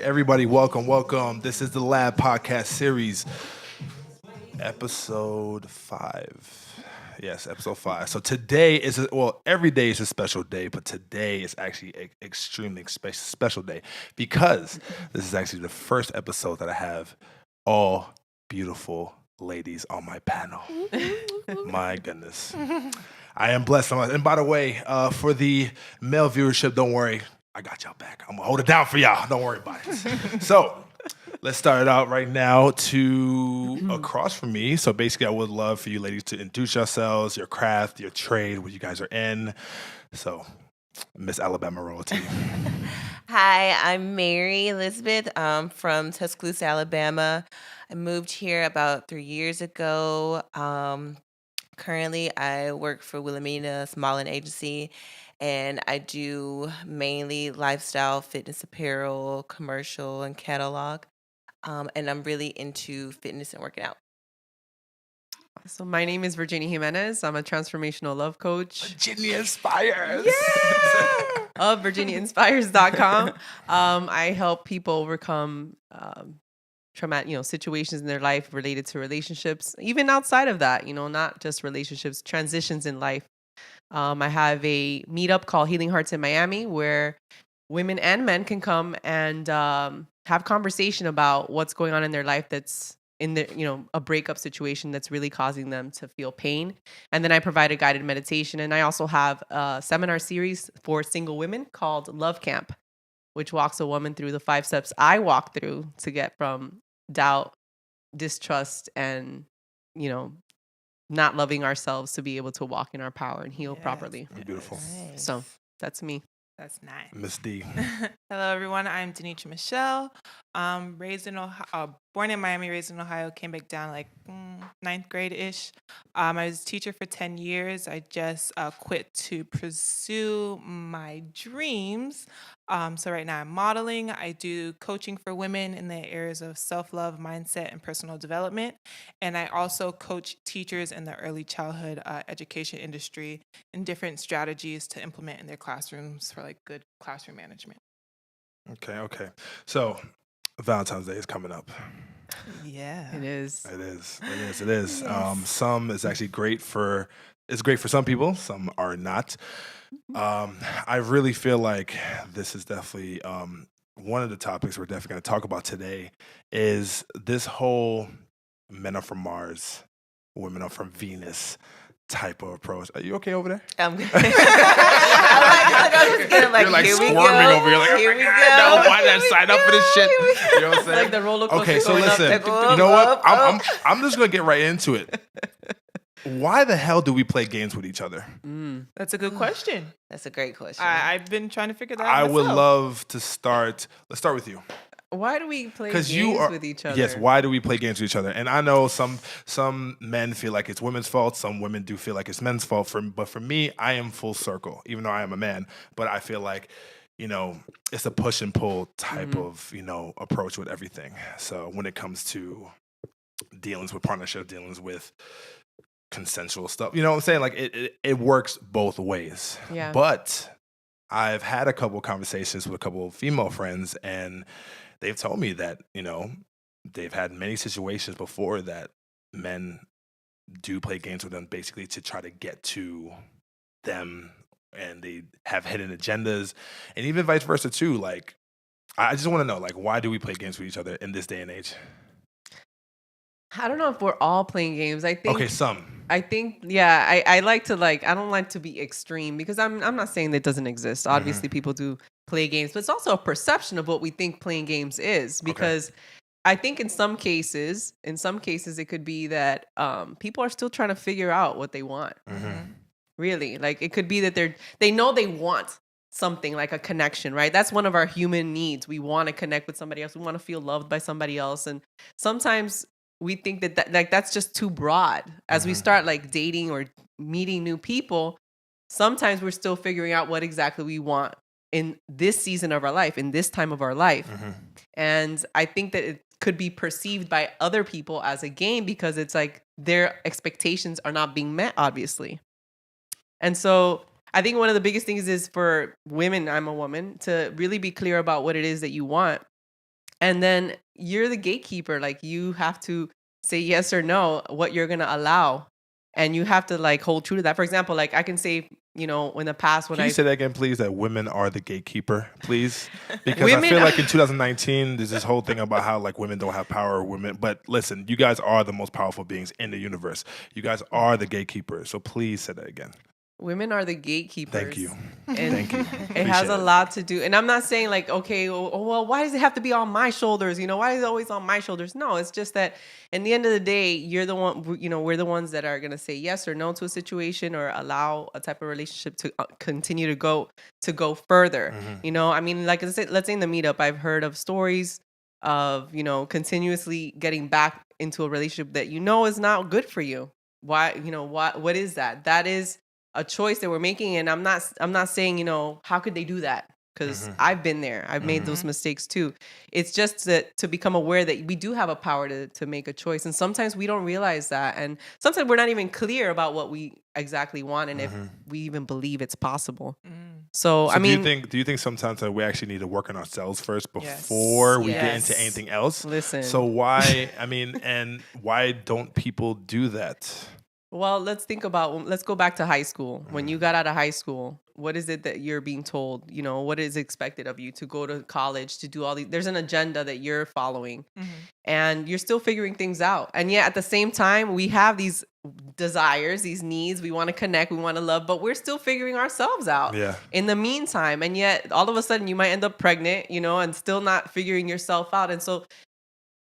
everybody, welcome. This is the Lab Podcast Series, episode 5. Yes, episode 5. So today is, every day is a special day, but today is actually an extremely special day because this is actually the first episode that I have all beautiful ladies on my panel. My goodness. I am blessed. And by the way, for the male viewership, don't worry. I got y'all back. I'm going to hold it down for y'all. Don't worry about it. So let's start it out right now to across from me. So basically, I would love for you ladies to introduce yourselves, your craft, your trade, what you guys are in. So Miss Alabama royalty. Hi, I'm Mary Elizabeth. I'm from Tuscaloosa, Alabama. I moved here about 3 years ago. Currently, I work for Wilhelmina, modeling agency, and I do mainly lifestyle, fitness apparel, commercial, and catalog. And I'm really into fitness and working out. So my name is Virginia Jimenez. I'm a transformational love coach. Virginia Inspires. Yeah! Of virginiainspires.com. I help people overcome traumatic, situations in their life related to relationships, even outside of that, not just relationships, transitions in life. I have a meetup called Healing Hearts in Miami where women and men can come and have conversation about what's going on in their life that's in the, a breakup situation that's really causing them to feel pain. And then I provide a guided meditation. And I also have a seminar series for single women called Love Camp, which walks a woman through the 5 steps I walk through to get from doubt, distrust, and, not loving ourselves to be able to walk in our power and heal properly. Beautiful. Nice. So that's me. That's nice. Miss D. Hello, everyone. I'm Denitra Michelle. Raised in Ohio, born in Miami, raised in Ohio. Came back down like 9th grade-ish. I was a teacher for 10 years. I just quit to pursue my dreams. So right now I'm modeling. I do coaching for women in the areas of self-love, mindset, and personal development. And I also coach teachers in the early childhood education industry in different strategies to implement in their classrooms for like good classroom management. Okay. So Valentine's Day is coming up. Yeah. It is. It is. Some is actually great for some people. Some are not. I really feel like this is definitely one of the topics we're definitely going to talk about today is this whole men are from Mars, women are from Venus type of approach. Are you okay over there? I'm good. I was gonna, You're like here we squirming go. over here, like, Here oh my we God, go. no, why did I sign up for this shit? You know what I'm saying? Like the roller coaster. Okay, so going up, listen, like, you know what? I'm just gonna get right into it. Why the hell do we play games with each other? That's a good question. That's a great question. I've been trying to figure that out I would myself. love to start. Let's start with you. Why do we play Because games you are with each other? Yes. Why do we play games with each other? And I know some men feel like it's women's fault. Some women do feel like it's men's fault. But for me, I am full circle. Even though I am a man, but I feel like it's a push and pull type of approach with everything. So when it comes to dealings with partnership, dealings with consensual stuff, you know what I'm saying? Like it works both ways. Yeah. But I've had a couple conversations with a couple of female friends, and they've told me that, they've had many situations before that men do play games with them basically to try to get to them, and they have hidden agendas, and even vice versa too. Like, I just want to know, like, why do we play games with each other in this day and age? I don't know if we're all playing games. I think. Okay, some. I think, yeah, I like to I don't like to be extreme because I'm not saying that it doesn't exist. Obviously, people do play games, but it's also a perception of what we think playing games is. Because I think in some cases, it could be that people are still trying to figure out what they want. Really, like it could be that they know they want something like a connection, right? That's one of our human needs. We want to connect with somebody else. We want to feel loved by somebody else, and sometimes we think that that's just too broad. As we start like dating or meeting new people, sometimes we're still figuring out what exactly we want in this season of our life, in this time of our life. And I think that it could be perceived by other people as a game because it's like their expectations are not being met, obviously. And so I think one of the biggest things is for women, I'm a woman, to really be clear about what it is that you want And then you're the gatekeeper. Like, you have to say yes or no, what you're going to allow. And you have to like hold true to that. For example, like I can say, in the past when Can you say that again, please? That women are the gatekeeper, please? Because I Women feel are- like in 2019, there's this whole thing about how like women don't have power, but listen, you guys are the most powerful beings in the universe. You guys are the gatekeepers. So please say that again. women are the gatekeepers. Thank you. And Thank you. it has Appreciate a lot to do. And I'm not saying like, okay, well, why does it have to be on my shoulders? Why is it always on my shoulders? No, it's just that in the end of the day, you're the one, we're the ones that are going to say yes or no to a situation or allow a type of relationship to continue to go further. I mean, like let's say in the meetup, I've heard of stories of, continuously getting back into a relationship that is not good for you. Why, what is that? That is a choice that we're making, and I'm not saying how could they do that, because I've been there. I've made those mistakes too. It's just that to become aware that we do have a power to make a choice, and sometimes we don't realize that, and sometimes we're not even clear about what we exactly want and if we even believe it's possible. So I mean, do you think sometimes that we actually need to work on ourselves first before we get into anything else? Listen. So why? I mean, and why don't people do that? Well, let's go back to high school. When you got out of high school, what is it that you're being told? What is expected of you to go to college, to do all these? There's an agenda that you're following, and you're still figuring things out. And yet at the same time, we have these desires, these needs. We want to connect, we want to love, but we're still figuring ourselves out in the meantime. And yet all of a sudden you might end up pregnant, and still not figuring yourself out. And so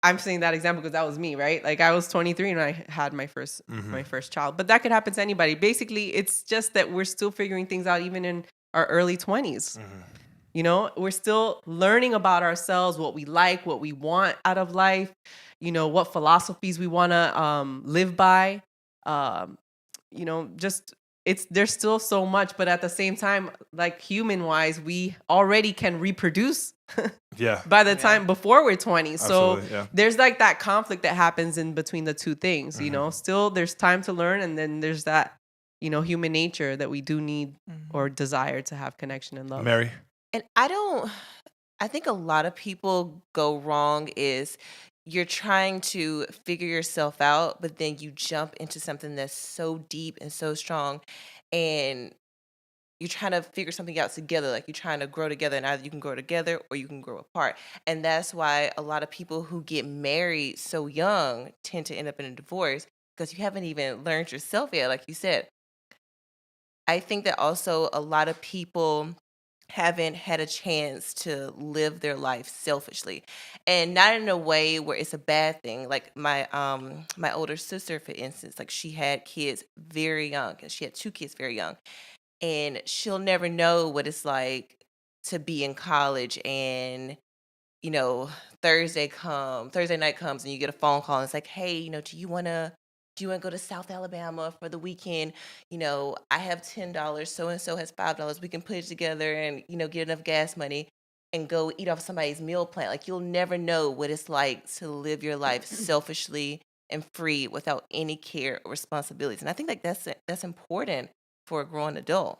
I'm saying that example because that was me, right? Like I was 23 and I had my first child, but that could happen to anybody. Basically, it's just that we're still figuring things out even in our early 20s. We're still learning about ourselves, what we like, what we want out of life, what philosophies we want to live by. There's still so much, but at the same time, like human wise, we already can reproduce by the time before we're 20. So there's like that conflict that happens in between the two things, still there's time to learn. And then there's that, human nature that we do need or desire to have connection and love. Mary? And I think a lot of people go wrong is you're trying to figure yourself out, but then you jump into something that's so deep and so strong, and you're trying to figure something out together. Like you're trying to grow together, and either you can grow together or you can grow apart. And that's why a lot of people who get married so young tend to end up in a divorce, because you haven't even learned yourself yet, like you said. I think that also a lot of people haven't had a chance to live their life selfishly, and not in a way where it's a bad thing. Like my older sister, for instance, like she had kids very young, and she had 2 kids very young, and she'll never know what it's like to be in college and Thursday night comes and you get a phone call and it's like, hey, do you want to go to South Alabama for the weekend? I have $10. So and so has $5. We can put it together and get enough gas money and go eat off somebody's meal plan. Like you'll never know what it's like to live your life selfishly and free without any care or responsibilities. And I think like that's important for a grown adult.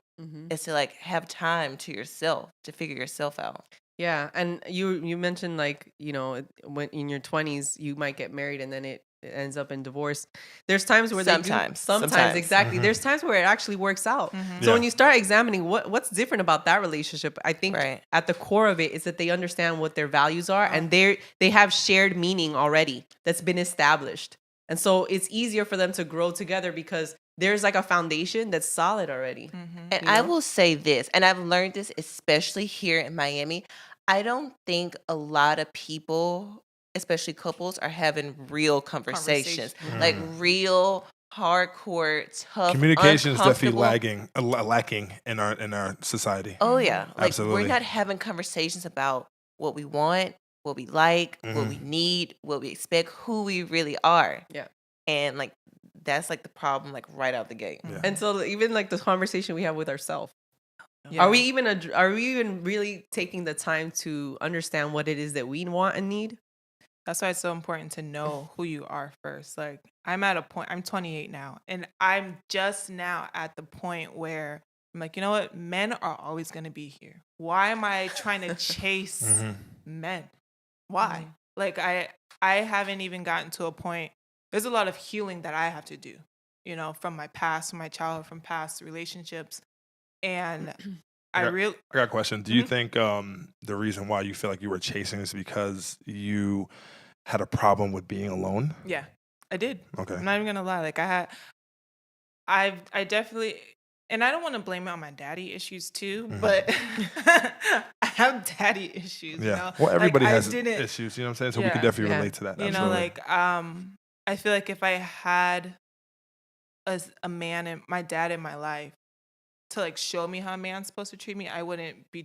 Is to like have time to yourself to figure yourself out. Yeah, and you mentioned like when in your 20s you might get married and then it ends up in divorce. There's times where sometimes exactly. There's times where it actually works out. So when you start examining what's different about that relationship, I think at the core of it is that they understand what their values are and they have shared meaning already that's been established. And so it's easier for them to grow together because there's like a foundation that's solid already. And I will say this, and I've learned this especially here in Miami. I don't think a lot of people, especially couples, are having real conversations. Like real hardcore, tough communication is definitely lacking in our society. Oh yeah, like absolutely. We're not having conversations about what we want, what we like, what we need, what we expect, who we really are. Yeah, and like that's like the problem, like right out the gate. Yeah. And so even like the conversation we have with ourselves. Yeah. Are we even really taking the time to understand what it is that we want and need? That's why it's so important to know who you are first. Like I'm at a point, I'm 28 now, and I'm just now at the point where I'm like, you know what? Men are always going to be here. Why am I trying to chase men? Why? Like I haven't even gotten to a point. There's a lot of healing that I have to do, you know, from my past, from my childhood, from past relationships. And I got a question. Do you think the reason why you feel like you were chasing is because you had a problem with being alone? Yeah, I did. Okay. I'm not even gonna lie. Like I definitely, and I don't want to blame it on my daddy issues too, but I have daddy issues. Yeah. You know? Well, everybody like, has issues. You know what I'm saying? So we can definitely relate to that. You know, like I feel like if I had a man and my dad in my life to like show me how a man's supposed to treat me, I wouldn't be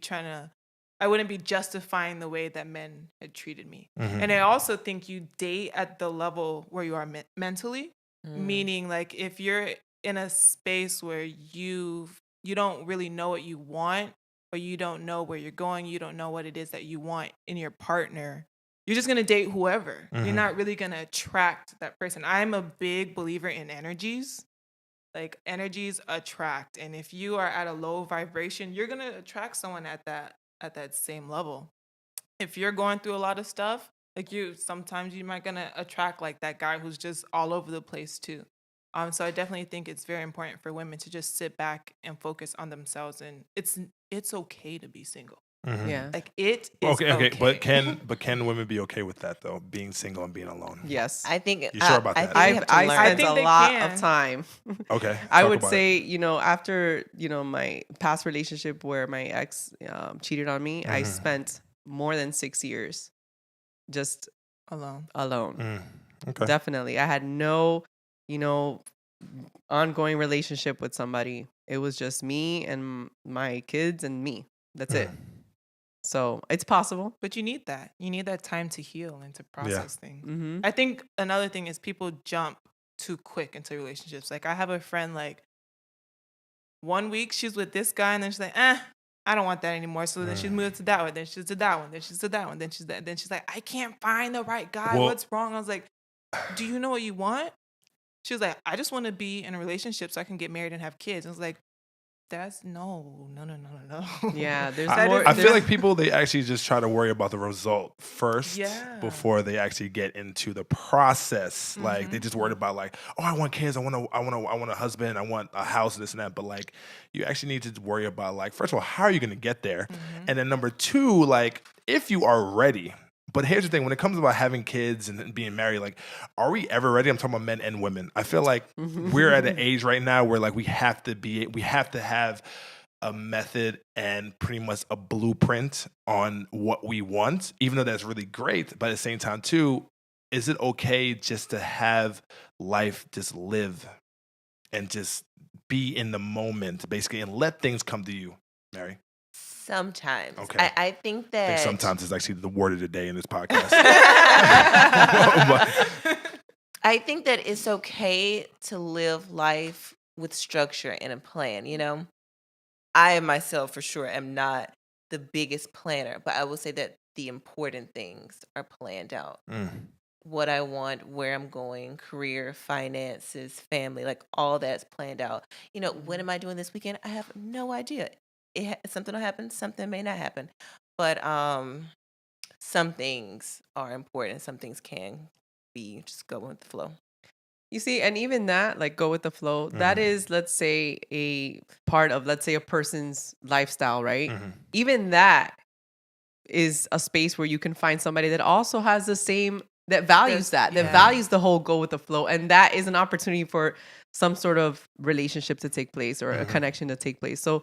justifying the way that men had treated me. And I also think you date at the level where you are mentally, meaning like if you're in a space where you don't really know what you want, or you don't know where you're going, you don't know what it is that you want in your partner, you're just going to date whoever. You're not really going to attract that person. I'm a big believer in energies. Like energies attract, and if you are at a low vibration, you're going to attract someone at that same level. If you're going through a lot of stuff, like sometimes you might going to attract like that guy who's just all over the place too. So I definitely think it's very important for women to just sit back and focus on themselves, and it's okay to be single. Yeah. Like it is okay. But can women be okay with that though, being single and being alone? Yes. I think. You sure about that? I spent a lot can. of time. Okay. I would say, you know, after, you know, my past relationship where my ex cheated on me, I spent more than 6 years just alone. Okay. Definitely. I had no, you know, ongoing relationship with somebody. It was just me and my kids and me. That's it. So it's possible. But you need that. You need that time to heal and to process things. Mm-hmm. I think another thing is people jump too quick into relationships. Like I have a friend, like 1 week she's with this guy and then she's like, I don't want that anymore. So then she's moved to that one, then she's to that one, then she's to that one, then she's that. Then she's like, I can't find the right guy. Well, what's wrong? I was like, do you know what you want? She was like, I just want to be in a relationship so I can get married and have kids. I was like, that's no. Yeah, I feel like people, they actually just try to worry about the result first before they actually get into the process. Like they just worried about like, oh, I want kids, I want a husband, I want a house, this and that. But like, you actually need to worry about like, first of all, how are you going to get there? And then number two, like, if you are ready. But here's the thing, when it comes about having kids and being married, like, are we ever ready? I'm talking about men and women. I feel like we're at an age right now where like we have to have a method and pretty much a blueprint on what we want, even though that's really great. But at the same time too, is it okay just to have life just live and just be in the moment, basically, and let things come to you, Mary? Sometimes. Okay. I think that. I think sometimes is actually the word of the day in this podcast. I think that it's okay to live life with structure and a plan. You know, I myself for sure am not the biggest planner, but I will say that the important things are planned out. What I want, where I'm going, career, finances, family, like all that's planned out. You know, what am I doing this weekend? I have no idea. Something will happen, something may not happen. But some things are important. Some things can be just go with the flow. You see, and even that, like go with the flow, that is, let's say, a part of, let's say, a person's lifestyle, right? Even that is a space where you can find somebody that also has the same, that values that values the whole go with the flow. And that is an opportunity for some sort of relationship to take place or a connection to take place. So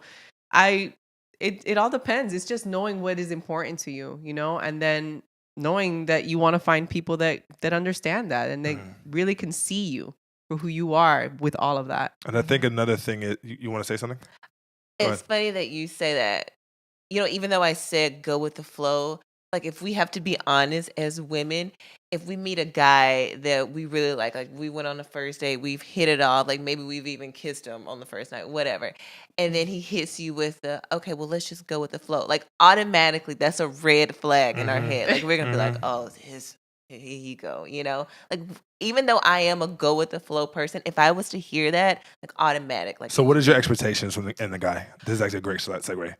it all depends. It's just knowing what is important to you, you know, and then knowing that you want to find people that understand that and they really can see you for who you are with all of that. And I think another thing is, you want to say something? It's funny that you say that. You know, even though I said go with the flow, like if we have to be honest as women, if we meet a guy that we really like we went on the first date, we've hit it off, like maybe we've even kissed him on the first night, whatever. And then he hits you with the, okay, well, let's just go with the flow. Like automatically that's a red flag in our head. Like we're going to be like, oh, here you go, you know? Like even though I am a go with the flow person, if I was to hear that, like automatic. Like, so what is your expectations from the guy? This is actually a great segue.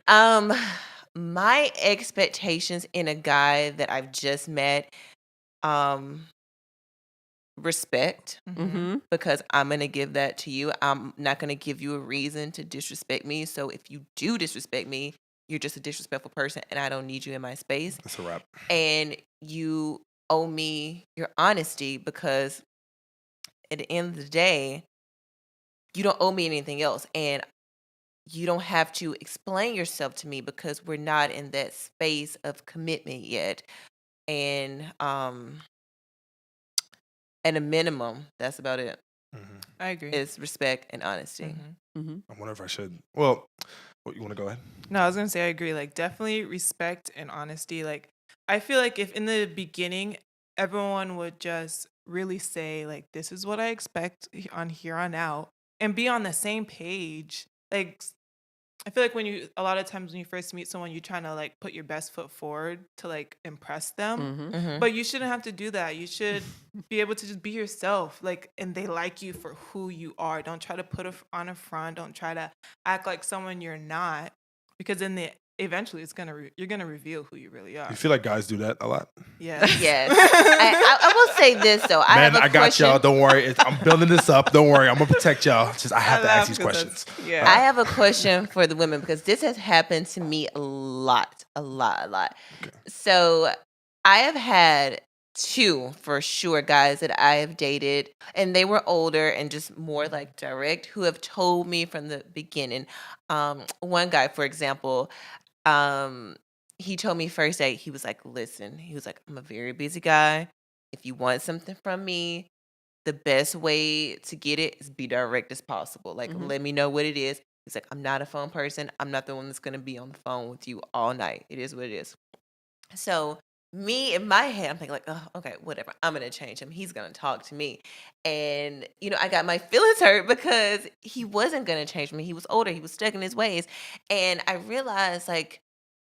my expectations in a guy that I've just met, respect, Mm-hmm. because I'm going to give that to you. I'm not going to give you a reason to disrespect me. So if you do disrespect me, you're just a disrespectful person and I don't need you in my space. That's a wrap. And you owe me your honesty, because at the end of the day, you don't owe me anything else. And you don't have to explain yourself to me, because we're not in that space of commitment yet. And at a minimum, that's about it. Mm-hmm. I agree. Is respect and honesty. Mm-hmm. I wonder if I should. Well, you want to go ahead? No, I was gonna say I agree. Like, definitely respect and honesty. Like, I feel like if in the beginning everyone would just really say like, "This is what I expect on here on out," and be on the same page. Like, I feel like a lot of times when you first meet someone, you're trying to like put your best foot forward to like impress them. Mm-hmm. But you shouldn't have to do that. You should be able to just be yourself, like, and they like you for who you are. Don't try to put on a front. Don't try to act like someone you're not, because eventually you're gonna reveal who you really are. You feel like guys do that a lot? Yeah. Yes. I will say this though. Man, have a I got question. y'all. Don't worry. I'm building this up. Don't worry. I'm gonna protect y'all. Just I have to ask these questions. Yeah. I have a question for the women, because this has happened to me a lot. Okay. So I have had 2 for sure guys that I have dated, and they were older and just more like direct, who have told me from the beginning. One guy, for example, he told me first date, he was like, listen, he was like, I'm a very busy guy. If you want something from me, the best way to get it is be direct as possible. Like, let me know what it is. He's like, I'm not a phone person. I'm not the one that's going to be on the phone with you all night. It is what it is. So me, in my head, I'm thinking like, oh, okay, whatever. I'm going to change him. He's going to talk to me. And, I got my feelings hurt because he wasn't going to change me. He was older. He was stuck in his ways. And I realized, like,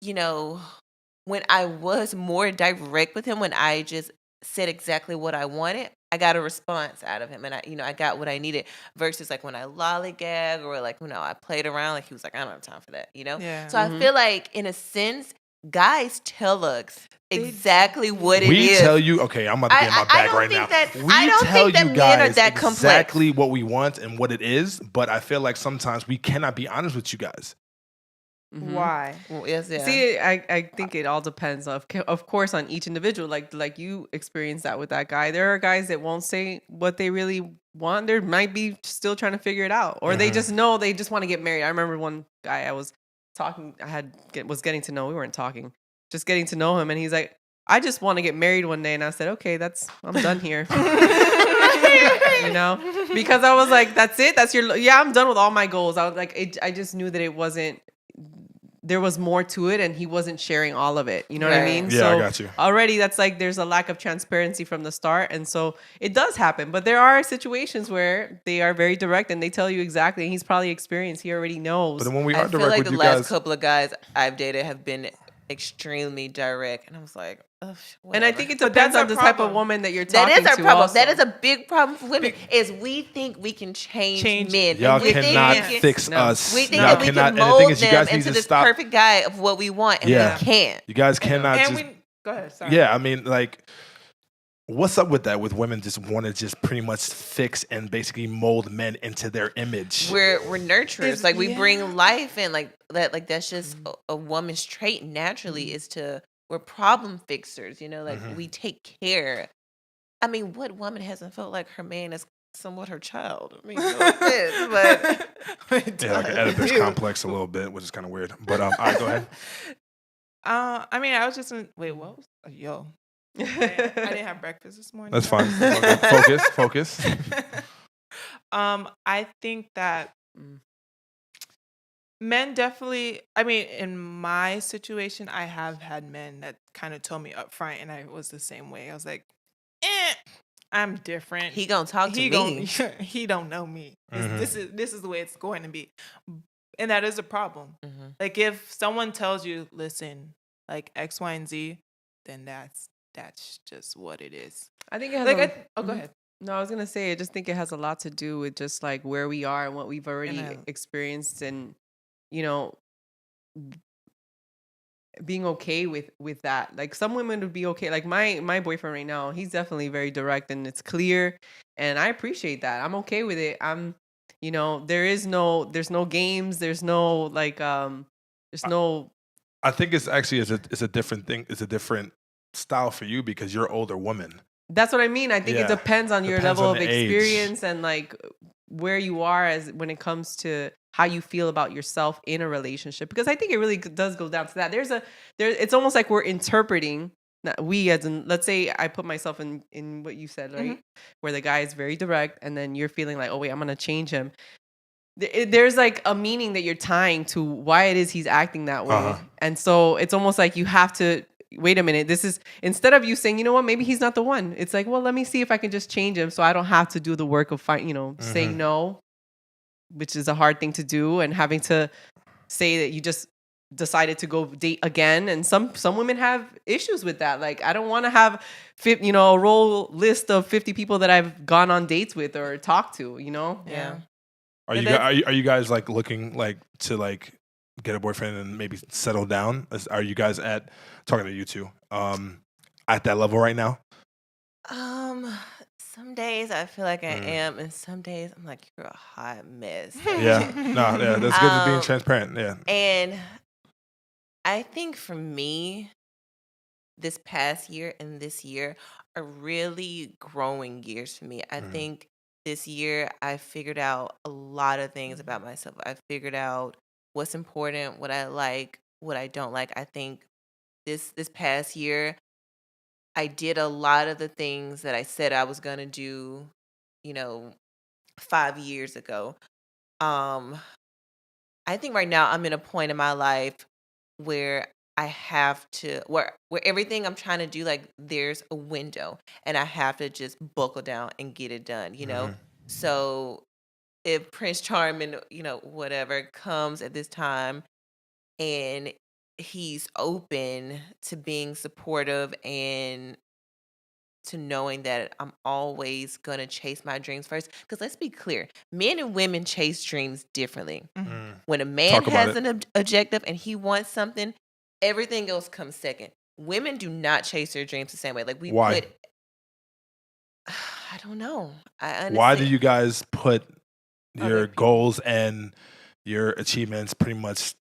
when I was more direct with him, when I just said exactly what I wanted, I got a response out of him, and I got what I needed. Versus like when I lollygag or like I played around, like he was like, I don't have time for that, Yeah. So I feel like in a sense, guys tell us exactly what it is. We tell you, okay, I'm about to get in my bag right now. I don't think that men are that complex. Exactly what we want and what it is, but I feel like sometimes we cannot be honest with you guys. Why? Well, yes, yeah. See, I think it all depends of course on each individual. Like you experienced that with that guy. There are guys that won't say what they really want. There might be still trying to figure it out, or they just know they just want to get married. I remember one guy I was talking. Was getting to know. We weren't talking, just getting to know him, and he's like, I just want to get married one day, and I said, okay, I'm done here. Because I was like, that's it. I'm done with all my goals. I was like, I just knew that it wasn't. There was more to it, and he wasn't sharing all of it. You know what I mean? Yeah, so I got you. Already, that's like there's a lack of transparency from the start, and so it does happen. But there are situations where they are very direct, and they tell you exactly. And he's probably experienced; he already knows. But then when we I are feel direct like with the you last guys, couple of guys I've dated have been extremely direct, and I was like, ugh, and I think it But depends that's on the our type of problem. woman that you're talking that is our to. problem. Also. That is a big problem for women. Is we think we can change men. y'all And we cannot think we can, fix No. us. We think Y'all that we cannot. can And the mold thing is, you them guys need into to this stop. perfect guy of what we want, and Yeah. we can't. You guys cannot And just. go ahead. Sorry. Yeah, I mean, like, what's up with that? With women just want to just pretty much fix and basically mold men into their image. We're nurturers. Like we Yeah. bring life in, like that. Like that's just a woman's trait naturally is we're problem fixers. Like we take care. I mean, what woman hasn't felt like her man is somewhat her child? I mean, no offense, but Yeah, like an Oedipus complex a little bit, which is kind of weird. But all right, go ahead. I mean, I was just wait. What was? Yo, I didn't have breakfast this morning. That's fine. Okay. Focus. I think that men definitely. I mean, in my situation, I have had men that kind of told me up front, and I was the same way. I was like, I'm different. he gonna talk to me. He don't know me. This is the way it's going to be, and that is a problem. Like if someone tells you, listen, like X, Y, and Z, then that's just what it is. I think it has Like go ahead. No, I was gonna say I just think it has a lot to do with just like where we are and what we've already experienced, and being okay with that. Like some women would be okay. Like my boyfriend right now, he's definitely very direct and it's clear, and I appreciate that. I'm okay with it. There's no games. There's no like there's no. I think it's actually it's a different thing. It's a different style for you because you're an older woman. That's what I mean. I think it depends on your Depends level on of the age. experience and like where you are as when it comes to how you feel about yourself in a relationship. Because I think it really does go down to that. It's almost like we're interpreting. We as in, let's say I put myself in what you said, right? Where the guy is very direct, and then you're feeling like, oh wait, I'm gonna change him. There's like a meaning that you're tying to why it is he's acting that way, and so it's almost like you have to. Wait a minute, this is instead of you saying, you know what, maybe he's not the one. It's like, well, let me see if I can just change him so I don't have to do the work of saying no, which is a hard thing to do, and having to say that you just decided to go date again. And some women have issues with that. Like, I don't want to have a roll list of 50 people that I've gone on dates with or talked to, Yeah. Are you guys like looking like to like get a boyfriend and maybe settle down? Are you guys talking to you two at that level right now? Some days I feel like I am, and some days I'm like, you're a hot mess. Yeah, that's good for being transparent. Yeah, and I think for me, this past year and this year are really growing years for me. I think this year I figured out a lot of things about myself. I figured out what's important, what I like, what I don't like. I think this past year, I did a lot of the things that I said I was going to do, 5 years ago. I think right now I'm in a point in my life where I have to, where everything I'm trying to do, like there's a window and I have to just buckle down and get it done, So if Prince Charming, whatever comes at this time and he's open to being supportive and to knowing that I'm always going to chase my dreams first. Because let's be clear, men and women chase dreams differently. When a man has an objective and he wants something, everything else comes second. Women do not chase their dreams the same way. Like Why? I don't know. Why do you guys put your goals and your achievements pretty much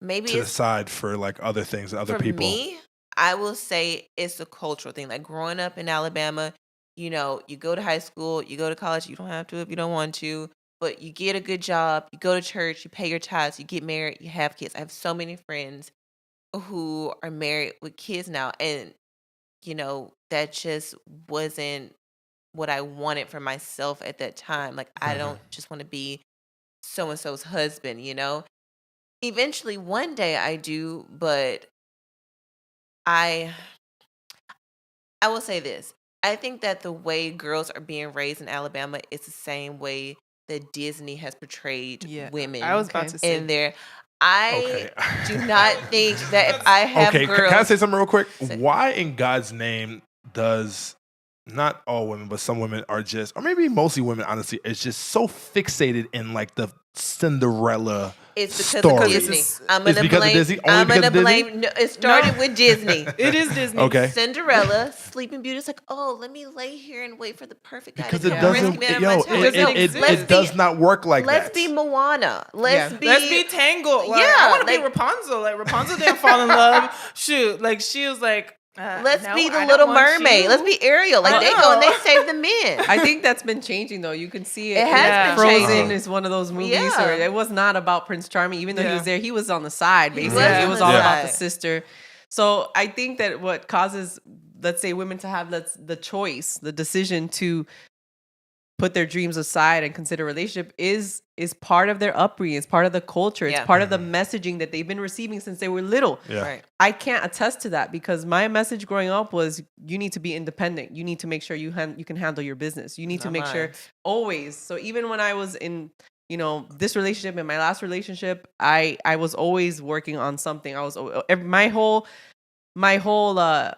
maybe to the side for like other things and other people? For me, I will say it's a cultural thing. Like growing up in Alabama, you go to high school, you go to college. You don't have to if you don't want to, but you get a good job, you go to church, you pay your tithes, you get married, you have kids. I have so many friends who are married with kids now, and that just wasn't what I wanted for myself at that time. Like I don't just want to be so and so's husband. Eventually, one day I do, but I will say this. I think that the way girls are being raised in Alabama is the same way that Disney has portrayed women I was about to say. in there. I do not think that if I have girls... Can I say something real quick? Why in God's name does not all women, but some women are just, or maybe mostly women, honestly, is just so fixated in like the Cinderella It's because story. of Disney. I'm It's gonna because of blame. Disney? Only I'm because gonna of Disney? blame. No, it started with Disney. It is Disney. Okay. Cinderella, Sleeping Beauty. It's like, oh, let me lay here and wait for the perfect guy Because to it come doesn't, rescue me out of my tower. it does not work like Let's that. be Moana. Let's be Tangled. Like, Yeah, I want to like- be Rapunzel. Like Rapunzel didn't fall in love. Shoot, like she was like, Let's no, be the I Little don't want Mermaid. you. Let's be Ariel. Like they go and they save the men. I think that's been changing though. You can see it. It has been Frozen changing. is one of those movies Yeah. where it was not about Prince Charming, even though he Yeah. was there. He was on the side, basically. was It on was the all about the side. sister. So I think that what causes, let's say, women to have the choice, the decision to put their dreams aside and consider a relationship is part of their upbringing. It's part of the culture. It's Yeah. part of the messaging that they've been receiving since they were little. Yeah. Right. I can't attest to that because my message growing up was you need to be independent. You need to make sure you can handle your business. You need to Not make sure mine. always. So even when I was in, this relationship and my last relationship, I was always working on something. I was my whole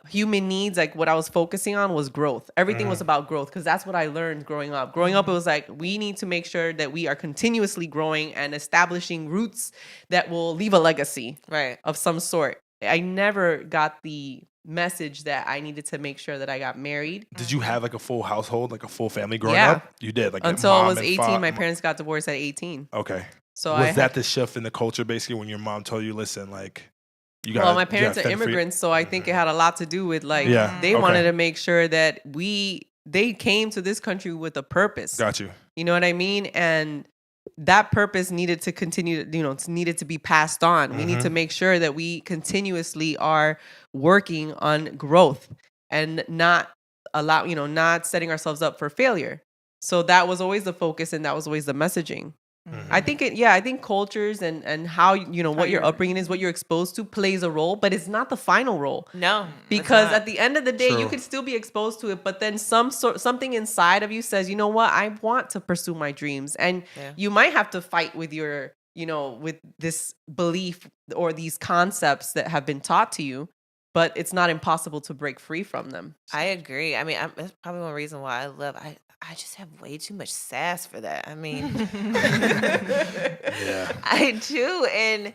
human needs, like what I was focusing on was growth. Everything was about growth because that's what I learned growing up. Growing up, it was like we need to make sure that we are continuously growing and establishing roots that will leave a legacy Right. of some sort. I never got the message that I needed to make sure that I got married. Did you have like a full household, like a full family growing Yeah. up? You did, like Until I mom was and 18. My parents got divorced at 18. Okay. So was that the shift in the culture basically when your mom told you, listen, like you got? Well, my parents are immigrants, so I think it had a lot to do with like they wanted to make sure that they came to this country with a purpose. Got you. You know what I mean? And that purpose needed to continue, needed to be passed on. We need to make sure that we continuously are working on growth and not not setting ourselves up for failure. So that was always the focus and that was always the messaging. I think I think cultures and how what your upbringing is, what you're exposed to plays a role, but it's not the final role. No, because at the end of the day, you can still be exposed to it, but then something inside of you says, you know what, I want to pursue my dreams, and you might have to fight with your, with this belief or these concepts that have been taught to you, but it's not impossible to break free from them. I agree. I mean, that's probably one reason why I just have way too much sass for that. I mean, I do. And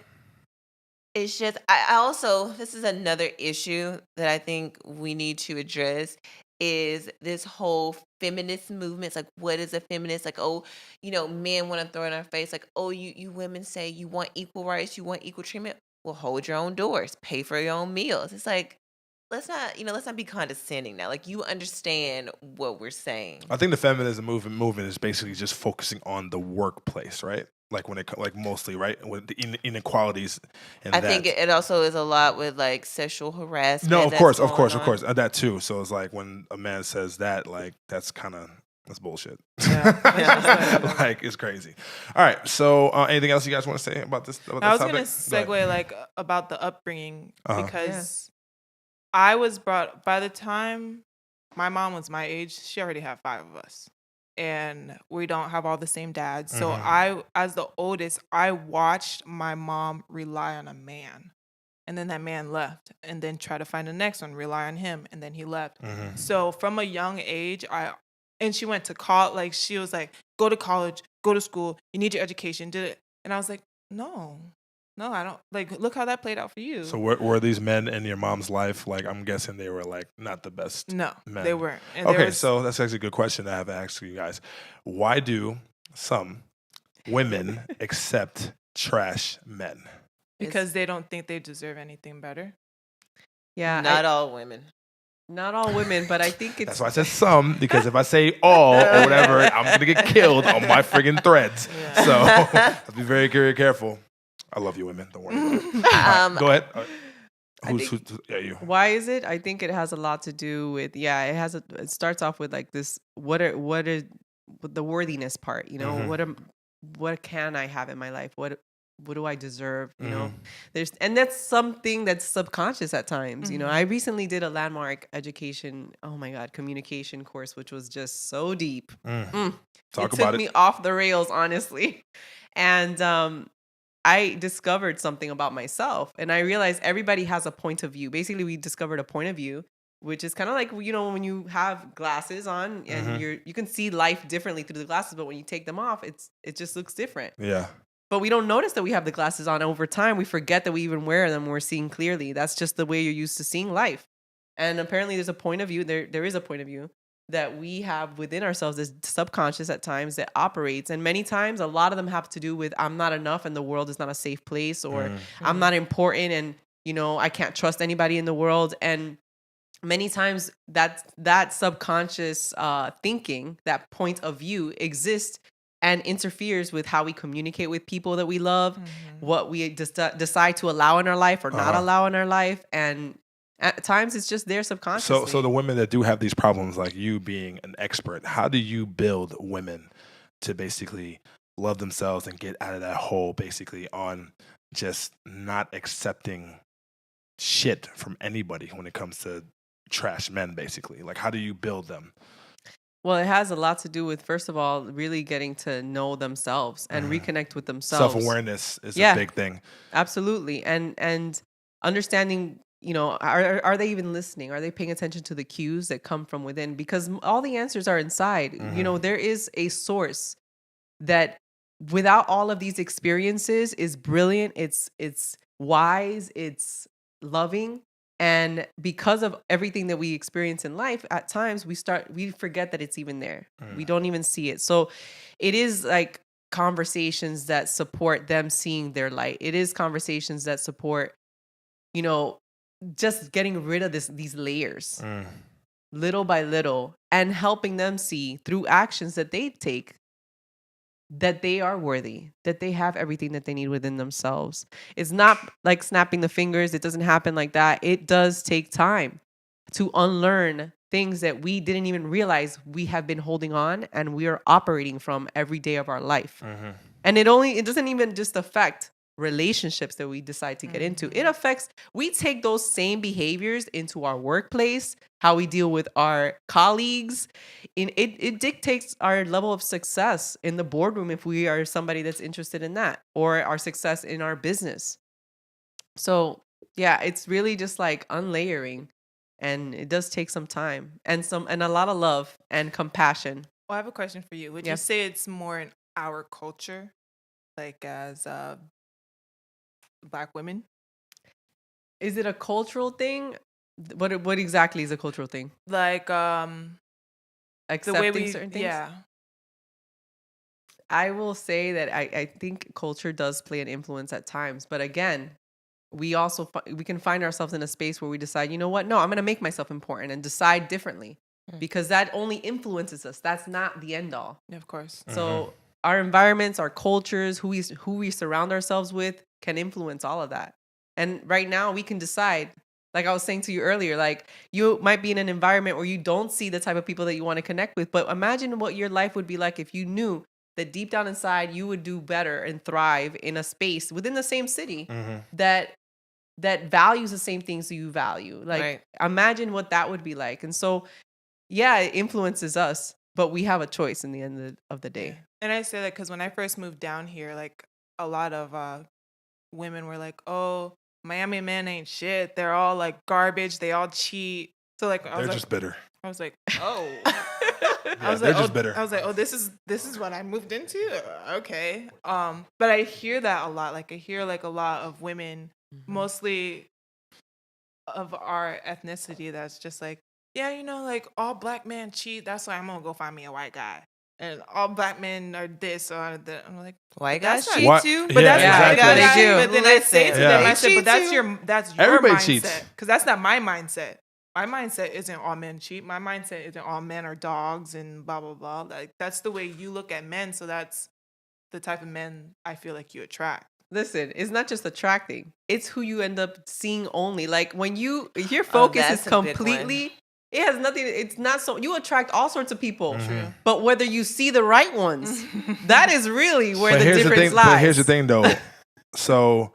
it's just, I also, this is another issue that I think we need to address is this whole feminist movement. It's like, what is a feminist? Like, oh, men want to throw in our face, like, oh, you women say you want equal rights, you want equal treatment. Well, hold your own doors, pay for your own meals. It's like, let's not be condescending now. Like, you understand what we're saying. I think the feminism movement is basically just focusing on the workplace, right? Like when it mostly, right, with the inequalities. And I think it also is a lot with like sexual harassment. No, of course, that too. So it's like when a man says that, like that's bullshit. Yeah. Like it's crazy. All right. So anything else you guys want to say about this? I was going to segue like about the upbringing because I was brought, by the time my mom was my age, she already had 5 of us. And we don't have all the same dads. So I, as the oldest, I watched my mom rely on a man. And then that man left. And then try to find the next one, rely on him. And then he left. So from a young age, and she went to college. Like, she was like, go to college, go to school. You need your education. Did it. And I was like, no, I don't. Like, look how that played out for you. So were these men in your mom's life? Like, I'm guessing they were like not the best. No, men. they weren't. And okay, so that's actually a good question I have to ask you guys. Why do some women accept trash men? Because they don't think they deserve anything better. Yeah, not all women. Not all women, but I think it's... That's why I said some, because if I say all or whatever, I'm going to get killed on my friggin' threads. Yeah. So let's be very, very careful. I love you, women. Don't worry about it. Go ahead. Who's you? Why is it? I think it has a lot to do with, it starts off with like this, what are the worthiness part, what can I have in my life? What do I deserve? And that's something that's subconscious at times. I recently did a landmark education, communication course, which was just so deep. Talk it about took me off the rails, honestly. And I discovered something about myself, and I realized everybody has a point of view. Basically, we discovered a point of view, which is kind of like, when you have glasses on and you can see life differently through the glasses, but when you take them off, it just looks different. Yeah. But we don't notice that we have the glasses on. Over time, we forget that we even wear them when we're seeing clearly. That's just the way you're used to seeing life. And apparently there's a point of view. There is a point of view that we have within ourselves, this subconscious at times that operates. And many times, a lot of them have to do with, I'm not enough and the world is not a safe place, or I'm not important and, I can't trust anybody in the world. And many times that subconscious thinking, that point of view exists and interferes with how we communicate with people that we love, what we decide to allow in our life or not allow in our life. And at times it's just there subconsciously. So the women that do have these problems, like you being an expert, how do you build women to basically love themselves and get out of that hole, basically on just not accepting shit from anybody when it comes to trash men, basically? Like, how do you build them? Well, it has a lot to do with, first of all, really getting to know themselves and reconnect with themselves. Self-awareness is a big thing. Absolutely. And understanding, are they even listening? Are they paying attention to the cues that come from within? Because all the answers are inside. There is a source that, without all of these experiences, is brilliant. It's wise. It's loving. And because of everything that we experience in life, at times we forget that it's even there. We don't even see it. So it is like conversations that support them seeing their light. It is conversations that support, just getting rid of these layers little by little, and helping them see through actions that they take that they are worthy, that they have everything that they need within themselves. It's not like snapping the fingers. It doesn't happen like that. It does take time to unlearn things that we didn't even realize we have been holding on and we are operating from every day of our life. And it doesn't even just affect relationships that we decide to get into. It affects, we take those same behaviors into our workplace, how we deal with our colleagues. It dictates our level of success in the boardroom if we are somebody that's interested in that, or our success in our business. So yeah, it's really just like unlayering, and it does take some time and a lot of love and compassion. Well, I have a question for you. Would you say it's more in our culture, like as Black women? Is it a cultural thing? What exactly is a cultural thing? Like accepting certain things? Yeah. I will say that I think culture does play an influence at times. But again, we also we can find ourselves in a space where we decide, you know what? No, I'm going to make myself important and decide differently, because that only influences us. That's not the end all. Of course. So our environments, our cultures, who we surround ourselves with can influence all of that. And right now we can decide, like I was saying to you earlier, like you might be in an environment where you don't see the type of people that you want to connect with. But imagine what your life would be like if you knew that deep down inside you would do better and thrive in a space within the same city that values the same things you value. Like imagine what that would be like. And so, yeah, it influences us, but we have a choice in the end of the day. Yeah. And I say that because when I first moved down here, like a lot of women were like, "Oh, Miami men ain't shit. They're all like garbage. They all cheat." So like, they're just bitter. I was like, "Oh." They're just bitter. I was like, "Oh, this is what I moved into." Okay. But I hear that a lot. Like I hear like a lot of women, mostly of our ethnicity, that's just like, yeah, like all Black men cheat. That's why I'm gonna go find me a white guy. And all Black men are this or that. I'm like, white guys cheat too? But that's exactly. they do. But then I Listen, say to them, I said, but that's your Everybody mindset. cheats. Because that's not my mindset. My mindset isn't all men cheat. My mindset isn't all men are dogs and blah, blah, blah. Like that's the way you look at men. So that's the type of men I feel like you attract. Listen, it's not just attracting. It's who you end up seeing only. Like when your focus is completely, it has nothing, it's not so, you attract all sorts of people. But whether you see the right ones, that is really where the difference lies. But here's the thing though. So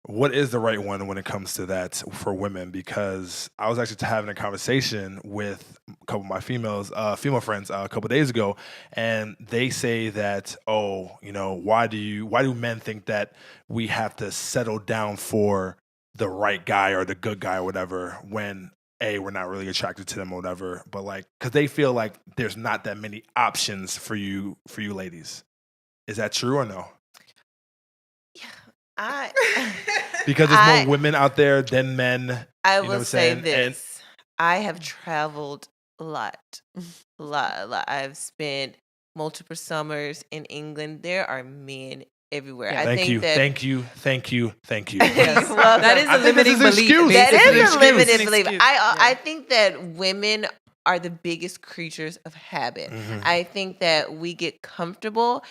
what is the right one when it comes to that for women? Because I was actually having a conversation with a couple of my female friends a couple of days ago, and they say that, why do men think that we have to settle down for the right guy or the good guy or whatever when we're not really attracted to them or whatever, but like because they feel like there's not that many options for you ladies. Is that true or no? Because there's more women out there than men. I will say this. I have traveled a lot. I've spent multiple summers in England. There are men everywhere. Yeah. Thank you. Yes. Well, that is a limiting belief. That is a limiting belief. I think that women are the biggest creatures of habit. I think that we get comfortable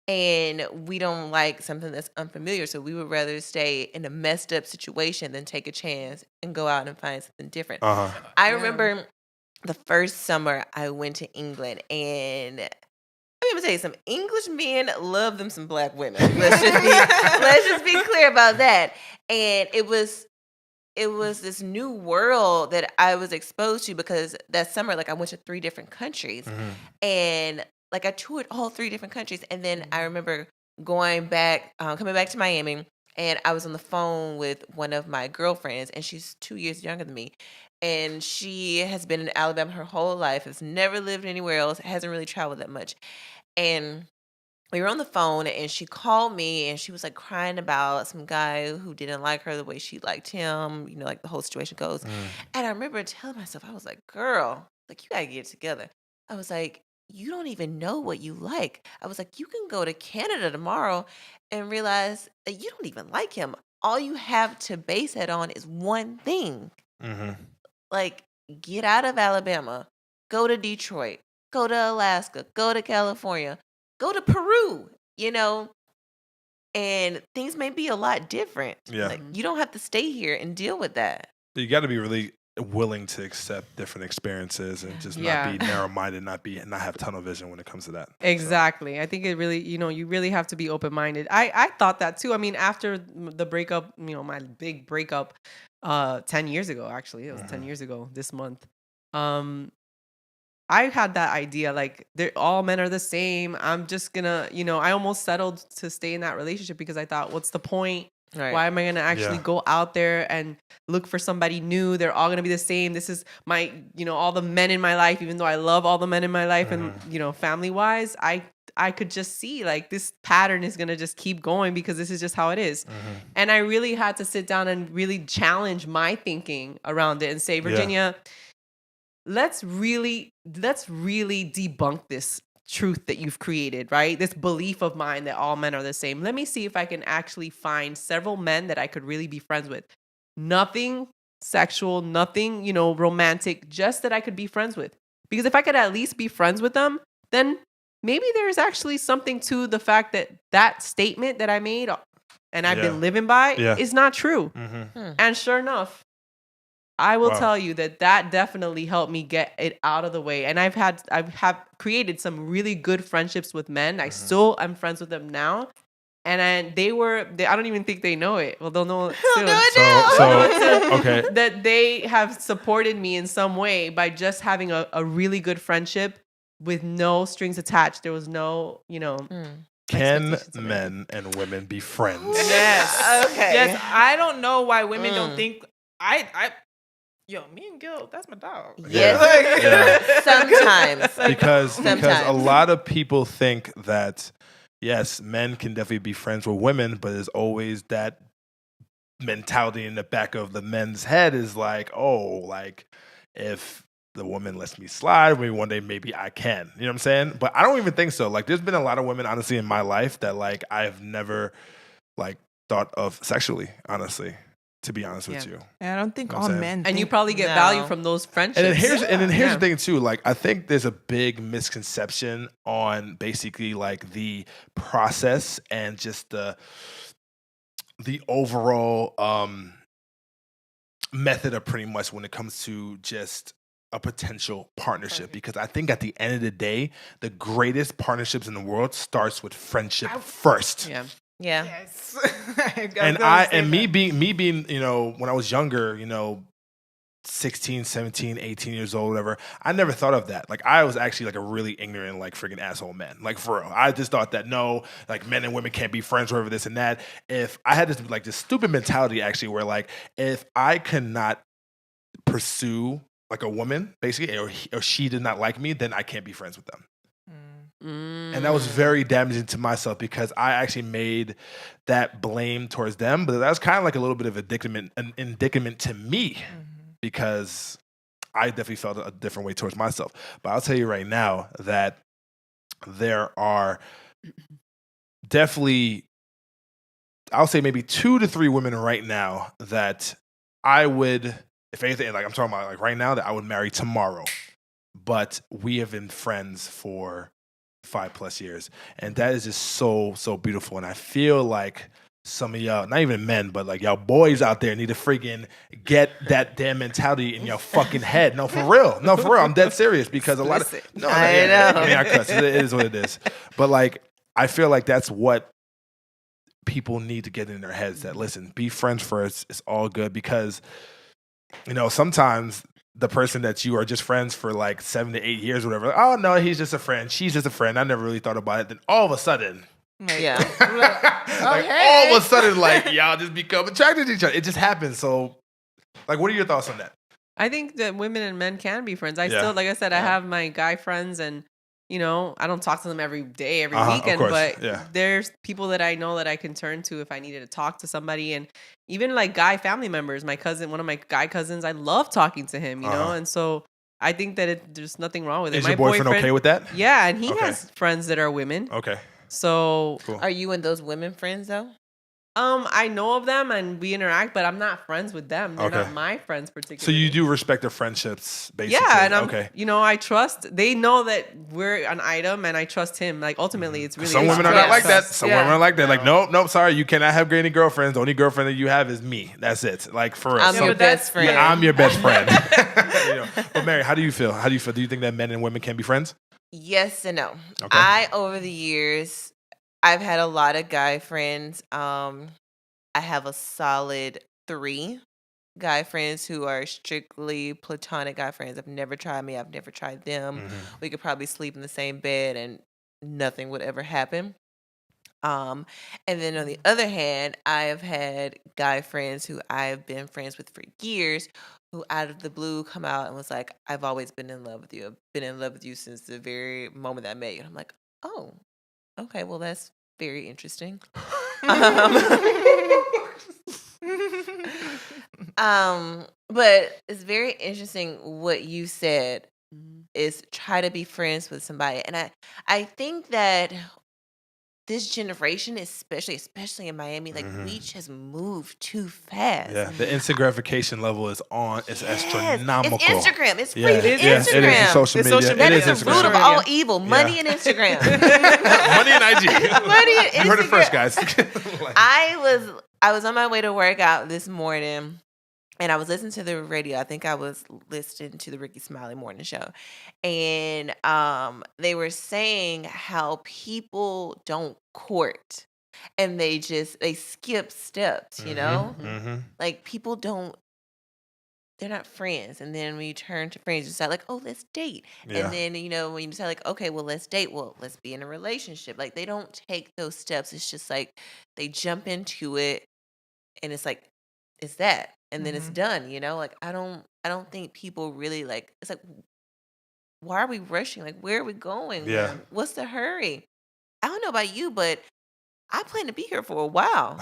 and we don't like something that's unfamiliar. So we would rather stay in a messed up situation than take a chance and go out and find something different. I remember the first summer I went to England, and I'm gonna tell you, some English men love them some Black women. Let's just be clear about that. And it was this new world that I was exposed to, because that summer, like I went to 3 different countries, and like I toured all 3 different countries. And then I remember coming back to Miami, and I was on the phone with one of my girlfriends, and she's 2 years younger than me. And she has been in Alabama her whole life, has never lived anywhere else, hasn't really traveled that much. And we were on the phone and she called me and she was like crying about some guy who didn't like her the way she liked him, like the whole situation goes. And I remember telling myself, I was like, girl, like you gotta get it together. I was like, you don't even know what you like. I was like, you can go to Canada tomorrow and realize that you don't even like him. All you have to base it on is one thing. Like, get out of Alabama, go to Detroit, go to Alaska, go to California, go to Peru, and things may be a lot different. Yeah. Like, you don't have to stay here and deal with that. You got to be really willing to accept different experiences and just not be narrow-minded, not have tunnel vision when it comes to that. Exactly. So. I think it really, you really have to be open-minded. I thought that too. I mean, after the breakup, my big breakup 10 years ago, actually, it was 10 years ago this month. I had that idea, like, all men are the same. I'm just gonna, I almost settled to stay in that relationship because I thought, what's the point? Right. Why am I going to actually go out there and look for somebody new? They're all going to be the same. This is my, all the men in my life, even though I love all the men in my life and, family wise, I could just see like this pattern is going to just keep going because this is just how it is. And I really had to sit down and really challenge my thinking around it and say, Virginia, let's really debunk this truth that you've created, right? This belief of mine that all men are the same. Let me see if I can actually find several men that I could really be friends with. Nothing sexual, nothing, romantic, just that I could be friends with. Because if I could at least be friends with them, then maybe there's actually something to the fact that statement that I made and I've been living by is not true. And sure enough, I will tell you that definitely helped me get it out of the way. And I've created some really good friendships with men. I still am friends with them now. And I don't even think they know it. Well, they'll know it soon. Okay. That they have supported me in some way by just having a really good friendship with no strings attached. There was no, Can men and women be friends? Yes. Okay. Yes. I don't know why women don't think Yo, me and Gil, that's my dog. Yes. Sometimes. Because a lot of people think that, yes, men can definitely be friends with women, but there's always that mentality in the back of the men's head is like, if the woman lets me slide, maybe one day maybe I can. You know what I'm saying? But I don't even think so. Like, there's been a lot of women, honestly, in my life that, like, I've never, like, thought of sexually, honestly. To be honest with you. And I don't think all men and you probably get value from those friendships. And then here's the thing too. Like, I think there's a big misconception on basically like the process and just the overall method of pretty much when it comes to just a potential partnership. Because I think at the end of the day, the greatest partnerships in the world starts with friendship first. Yeah. Yes. Me being, when I was younger, 16, 17, 18 years old, whatever, I never thought of that. Like, I was actually like a really ignorant, like freaking asshole man. Like, for real. I just thought that no, like men and women can't be friends or this and that. If I had this stupid mentality actually where like, if I could not pursue like a woman basically, or she did not like me, then I can't be friends with them. And that was very damaging to myself because I actually made that blame towards them. But that was kind of like a little bit of an indictment to me because I definitely felt a different way towards myself. But I'll tell you right now that there are definitely, I'll say maybe 2 to 3 women right now that I would, if anything, like I'm talking about like right now, that I would marry tomorrow. But we have been friends for 5+ years, and that is just so beautiful. And I feel like some of y'all, not even men, but like y'all boys out there need to freaking get that damn mentality in your fucking head. No, for real. I'm dead serious because a lot of I know. I cuss. It is what it is. But like, I feel like that's what people need to get in their heads. That listen, be friends first. It's all good because sometimes the person that you are just friends for like 7 to 8 years or whatever, like, oh no, he's just a friend, she's just a friend, I never really thought about it. Then all of a sudden, all of a sudden, like y'all just become attracted to each other. It just happens. So, like, what are your thoughts on that? I think that women and men can be friends. I still, like I said, I have my guy friends, and You know, I don't talk to them every day, every Of weekend, course, but yeah. there's people that I know that I can turn to if I needed to talk to somebody. And even like guy family members, my cousin, one of my guy cousins, I love talking to him, you know? And so I think that there's nothing wrong with it. Is My your boyfriend okay with that? Yeah, and he Okay. has friends that are women. Okay. So Cool. Are you and those women friends though? I know of them and we interact, but I'm not friends with them. They're Okay. not my friends So particularly. you do respect their friendships, basically. Yeah, and I'm, okay. you know, I trust. They know that we're an item, and I trust him. Like ultimately, it's really Some women are not like that. Some women are like that. Like, nope, sorry, you cannot have any girlfriends. The only girlfriend that you have is me. That's it. Like for real. I'm So- your best friend. Yeah, I'm your best friend. You know. But Mary, how do you feel? How do you feel? Do you think that men and women can be friends? Yes and no. Okay. Over the years, I've had a lot of guy friends. I have a solid 3 guy friends who are strictly platonic guy friends. I've never tried me. I've never tried them. We could probably sleep in the same bed and nothing would ever happen. And then on the other hand, I have had guy friends who I've been friends with for years who out of the blue come out and was like, I've always been in love with you. I've been in love with you since the very moment that I met you. And I'm like, oh, okay, well, that's very interesting. But it's very interesting what you said is try to be friends with somebody. And I think that this generation, especially in Miami, like we just moved too fast. Yeah, the instant gratification level is on. It's Yes, astronomical. It's Instagram. It's Yeah, freaking yeah, Instagram. it is social It's media. social That It is is the Instagram. root of all evil. Money and Instagram. Money and IG. Money and You heard it first, Instagram. guys. Like- I was on my way to work out this morning and I was listening to the radio. I think I was listening to the Ricky Smiley morning show. And they were saying how people don't court and they skip steps, you know? Like people they're not friends. And then when you turn to friends, you decide like, oh, let's date. Yeah. And then, you know, when you decide like, okay, well, let's date. Well, let's be in a relationship. Like they don't take those steps. It's just like they jump into it and it's like, it's that. And then it's done, you know? Like I don't think people really like, it's like, why are we rushing? Like, where are we going? Yeah. What's the hurry? I don't know about you, but I plan to be here for a while.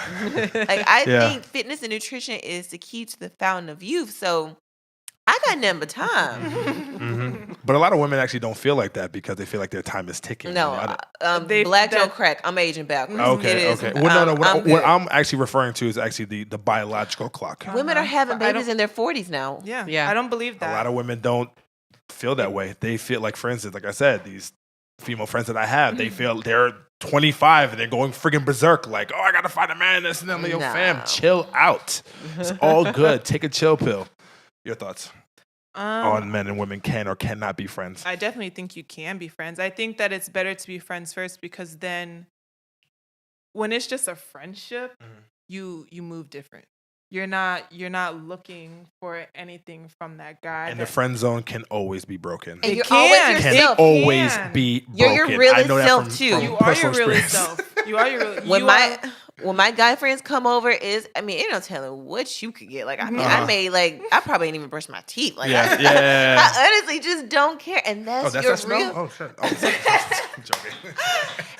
Like I think fitness and nutrition is the key to the fountain of youth. So I got nothing but time. But a lot of women actually don't feel like that because they feel like their time is ticking. No, They- black that- don't crack. I'm aging backwards. Okay, It is. okay. Well, no. I'm What good. I'm actually referring to is actually the biological clock. Women are having But I babies don't- in their 40s now. Yeah. I don't believe that. A lot of women don't feel that way. They feel like, for instance, like I said, these female friends that I have, they feel they're 25 and they're going friggin' berserk. Like, oh, I gotta find a man that's in the No. fam. Chill out. It's all good. Take a chill pill. Your thoughts on men and women can or cannot be friends? I definitely think you can be friends. I think that it's better to be friends first because then when it's just a friendship, you move different. You're not looking for anything from that guy. And the friend zone can always be broken. And It you're can. always Can yourself. always can. be You're broken. your real I know that self, from, too. from You are your personal real experience. self. You are your real. When my guy friends come over, ain't no telling what you could get. Like I mean, I probably ain't even brush my teeth. Like Yeah, I, yeah. I honestly just don't care, and Oh, that's that's your that smell? real. Oh, shit. Oh, I'm joking.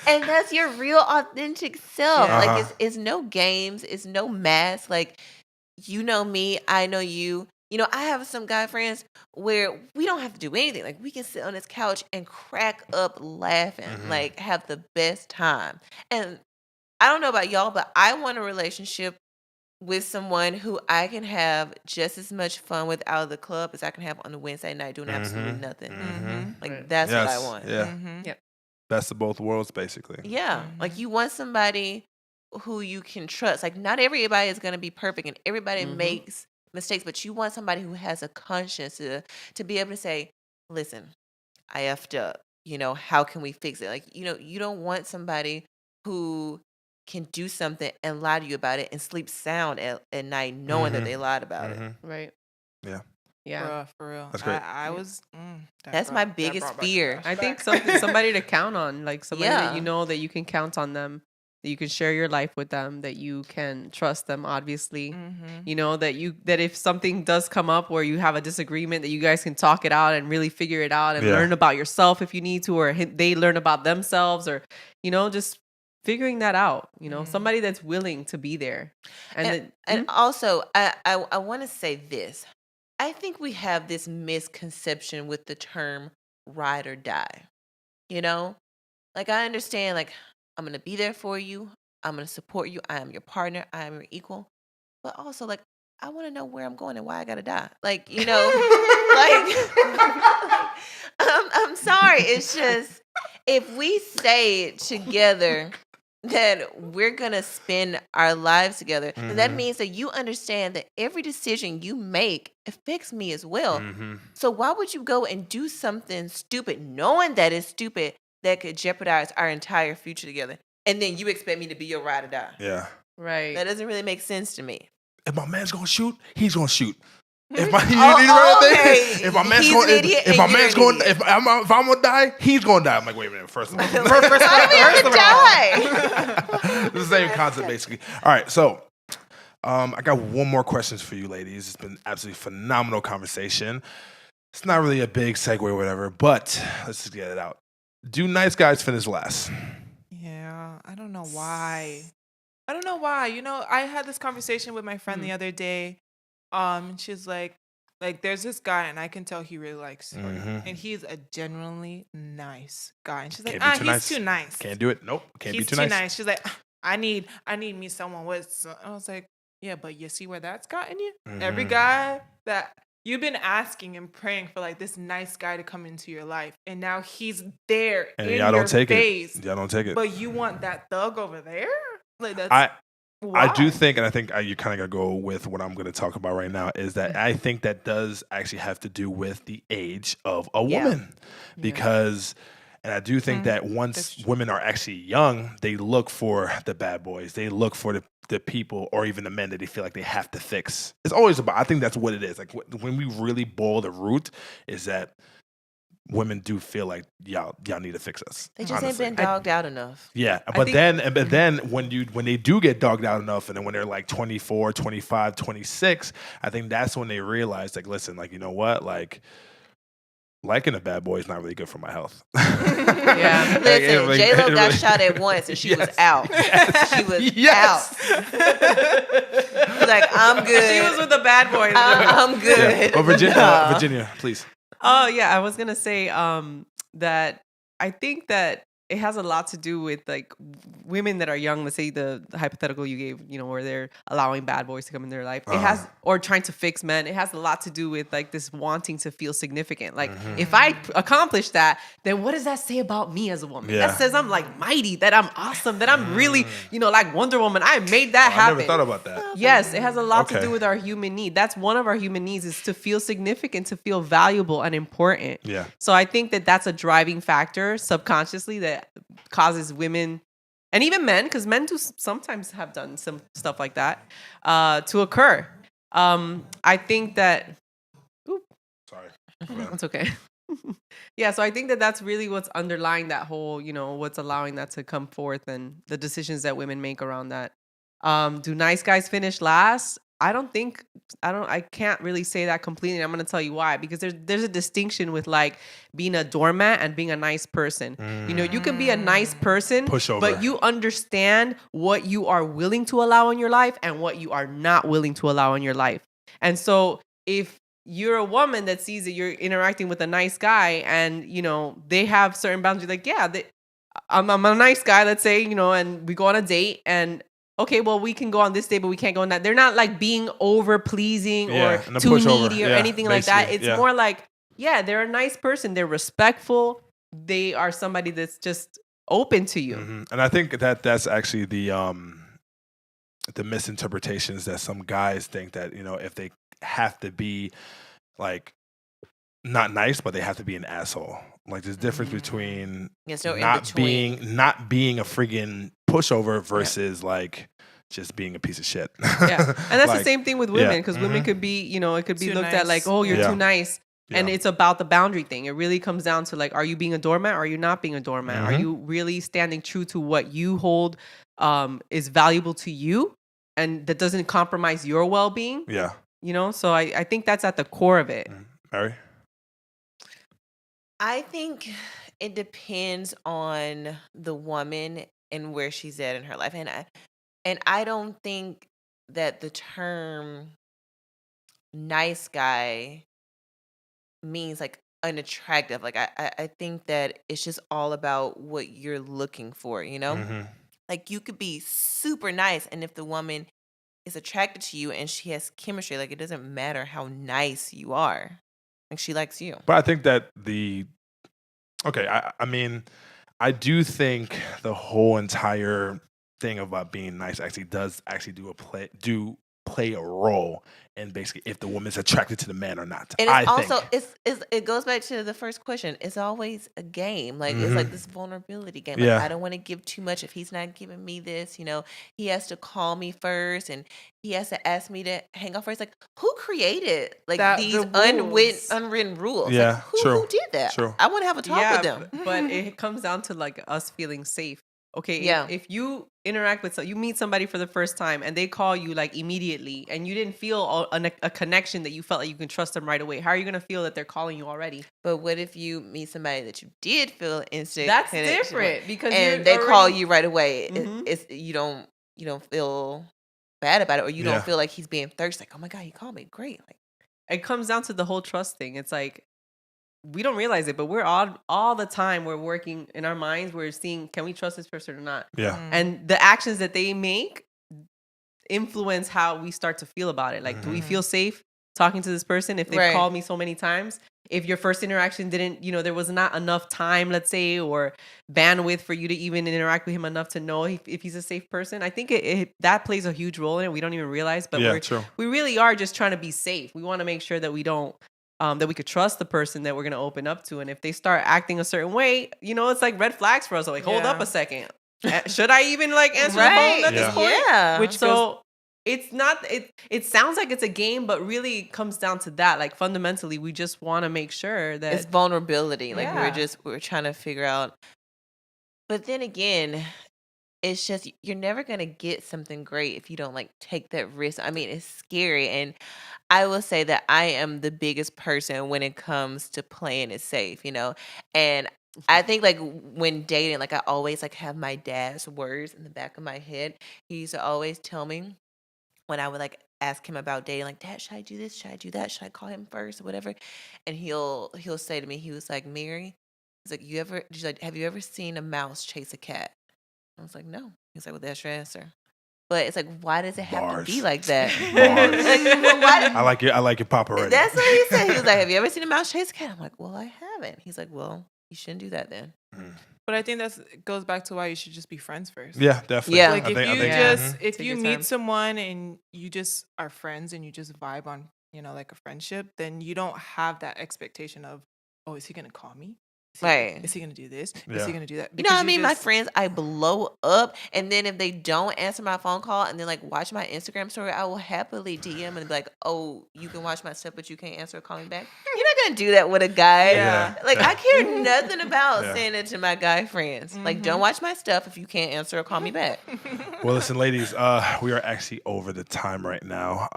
And that's your real authentic self. Yeah. Like it's no games, it's no mask. Like you know me, I know you. You know, I have some guy friends where we don't have to do anything. Like we can sit on this couch and crack up laughing, like have the best time. And I don't know about y'all, but I want a relationship with someone who I can have just as much fun with out of the club as I can have on a Wednesday night doing absolutely nothing. Like that's what I want. Yeah. Best of both worlds, basically. Yeah. Like you want somebody who you can trust. Like not everybody is going to be perfect and everybody makes mistakes, but you want somebody who has a conscience to be able to say, listen, I effed up. You know, how can we fix it? Like, you know, you don't want somebody who can do something and lie to you about it and sleep sound at night knowing that they lied about it. Right. Yeah. Yeah. For real. That's great. I was. That's my biggest fear. I think somebody to count on, like somebody that you know that you can count on them that you can share your life with them, that you can trust them, obviously. You know, that if something does come up where you have a disagreement, that you guys can talk it out and really figure it out and learn about yourself if you need to, or they learn about themselves, or, you know, just figuring that out, you know, somebody that's willing to be there. And also, I want to say this. I think we have this misconception with the term ride or die. You know, like, I understand, like, I'm going to be there for you. I'm going to support you. I am your partner. I am your equal. But also, like, I want to know where I'm going and why I got to die. Like, you know, like, I'm sorry. It's just, if we say together that we're going to spend our lives together, then that means that you understand that every decision you make affects me as well. So why would you go and do something stupid, knowing that it's stupid, that could jeopardize our entire future together? And then you expect me to be your ride or die. Yeah. right. That doesn't really make sense to me. If my man's gonna shoot, he's gonna shoot. If Okay. if my man's He's going, an idiot if my and you're man's an going, idiot. if I'm gonna die, he's gonna die. I'm like, wait a minute. First of all, Why do we have to die? it's the same concept basically. All right, so I got one more questions for you, ladies. It's been absolutely phenomenal conversation. It's not really a big segue or whatever, but let's just get it out. Do nice guys finish last? Yeah, I don't know why. You know, I had this conversation with my friend the other day. And she's like, there's this guy, and I can tell he really likes her, and he's a genuinely nice guy. And she's like, he's too nice. Can't do it. Nope. Can't He's be too nice. She's like, I need me someone with. I was like, yeah, but you see where that's gotten you? Every guy that you've been asking and praying for, like, this nice guy to come into your life, and now he's there And in y'all your don't take face. it. Y'all don't take it. But you want that thug over there? Like, that's I do think, and I think you kind of got to go with what I'm going to talk about right now, is that I think that does actually have to do with the age of a woman. Because, and I do think that once women are actually young, they look for the bad boys. They look for the people or even the men that they feel like they have to fix. It's always about, I think that's what it is. Like, when we really boil the root, is that women do feel like y'all need to fix us. They just honestly. ain't been dogged out enough. Yeah, but then when they do get dogged out enough, and then when they're like 24, 25, 26, I think that's when they realize, like, listen, like, you know what, like, liking a bad boy is not really good for my health. Yeah. Listen, J-Lo got shot at once and she was out. She was out. She's like, I'm good. She was with the bad boys. I'm good. Yeah. Oh, Virginia, please. Oh yeah, I was gonna say that I think that it has a lot to do with, like, women that are young. Let's say the hypothetical you gave, you know, where they're allowing bad boys to come in their life. It has, or trying to fix men. It has a lot to do with, like, this wanting to feel significant. Like, if I accomplish that, then what does that say about me as a woman? Yeah. That says I'm, like, mighty, that I'm awesome, that I'm really, you know, like Wonder Woman. I made that happen. I never thought about that. Yes, it has a lot to do with our human need. That's one of our human needs, is to feel significant, to feel valuable and important. Yeah. So I think that that's a driving factor subconsciously that causes women, and even men, because men do sometimes have done some stuff like that, to occur. I think that... Sorry. That's okay. Yeah, so I think that that's really what's underlying that whole, you know, what's allowing that to come forth, and the decisions that women make around that. Do nice guys finish last? I can't really say that completely. I'm going to tell you why. Because there's a distinction with, like, being a doormat and being a nice person. You know, you can be a nice person, Pushover. but you understand what you are willing to allow in your life and what you are not willing to allow in your life. And so if you're a woman that sees that you're interacting with a nice guy, and, you know, they have certain boundaries, like, yeah, I'm a nice guy, let's say, you know, and we go on a date, and okay, well, we can go on this date, but we can't go on that. They're not, like, being over pleasing or too needy or anything like that. It's more like, yeah, they're a nice person. They're respectful. They are somebody that's just open to you. And I think that's actually the misinterpretations that some guys think that, you know, if they have to be, like, not nice, but they have to be an asshole. Like, there's a difference between not being a friggin' pushover versus like just being a piece of shit. Yeah, and that's like, the same thing with women, because women could be, you know, it could be Too looked nice. at like, oh, you're too nice. And it's about the boundary thing. It really comes down to like, are you being a doormat or are you not being a doormat? Are you really standing true to what you hold is valuable to you and that doesn't compromise your well-being? Yeah. You know, so I think that's at the core of it. Mary? I think it depends on the woman and where she's at in her life. And I don't think that the term nice guy means like unattractive. Like I think that it's just all about what you're looking for, you know? Like you could be super nice, and if the woman is attracted to you and she has chemistry, like it doesn't matter how nice you are. Like she likes you. But I think that I mean, I do think the whole entire thing about being nice actually does play a role in basically if the woman's attracted to the man or not. And it goes back to the first question. It's always a game. Like it's like this vulnerability game. Like I don't want to give too much if he's not giving me this. You know, he has to call me first, and he has to ask me to hang out first. Like who created these unwritten rules? Yeah, like, who did that? True. I want to have a talk with them. But it comes down to like us feeling safe. Okay, if you interact with you meet somebody for the first time and they call you like immediately and you didn't feel a connection that you felt like you can trust them right away, how are you going to feel that they're calling you already? But what if you meet somebody that you did feel instant That's connection different with, because and they call you right away? It's you don't feel bad about it, or you don't feel like he's being thirsty. Like, oh my God, he called me. Great. Like it comes down to the whole trust thing. It's like we don't realize it, but we're all the time we're working in our minds. We're seeing, can we trust this person or not? Yeah. And the actions that they make influence how we start to feel about it. Like, do we feel safe talking to this person if they've called me so many times? If your first interaction didn't, there was not enough time, let's say, or bandwidth for you to even interact with him enough to know if he's a safe person, I think that plays a huge role in it. We don't even realize, but we really are just trying to be safe. We want to make sure that we don't, that we could trust the person that we're going to open up to. And if they start acting a certain way, it's like red flags for us. Like, hold up a second. Should I even like answer the phone at this point? Yeah. It's not, it sounds like it's a game, but really it comes down to that. Like fundamentally, we just want to make sure that it's vulnerability. Like we're trying to figure out. But then again, it's just, you're never going to get something great if you don't like take that risk. I mean, it's scary. And I will say that I am the biggest person when it comes to playing it safe, and I think like when dating, like I always like have my dad's words in the back of my head. He used to always tell me when I would like ask him about dating, like, Dad, should I do this? Should I do that? Should I call him first or whatever? And he'll say to me, he was like, Mary, he's like, have you ever seen a mouse chase a cat? I was like, no. He's like, well, that's your answer. But it's like, why does it have to be like that? I like your papa already. That's what he said. He was like, have you ever seen a mouse chase a cat? I'm like, well, I haven't. He's like, well, you shouldn't do that then. But I think that goes back to why you should just be friends first. Yeah, definitely. Yeah. Like if you meet someone and you just are friends and you just vibe on, like a friendship, then you don't have that expectation of, oh, is he going to call me? Is he going to do this? Is he going to do that? My friends, I blow up. And then if they don't answer my phone call and then like watch my Instagram story, I will happily DM and be like, oh, you can watch my stuff, but you can't answer or call me back. You're not going to do that with a guy. Yeah. Like I care nothing about saying it to my guy friends. Like, don't watch my stuff if you can't answer or call me back. Well, listen, ladies, we are actually over the time right now.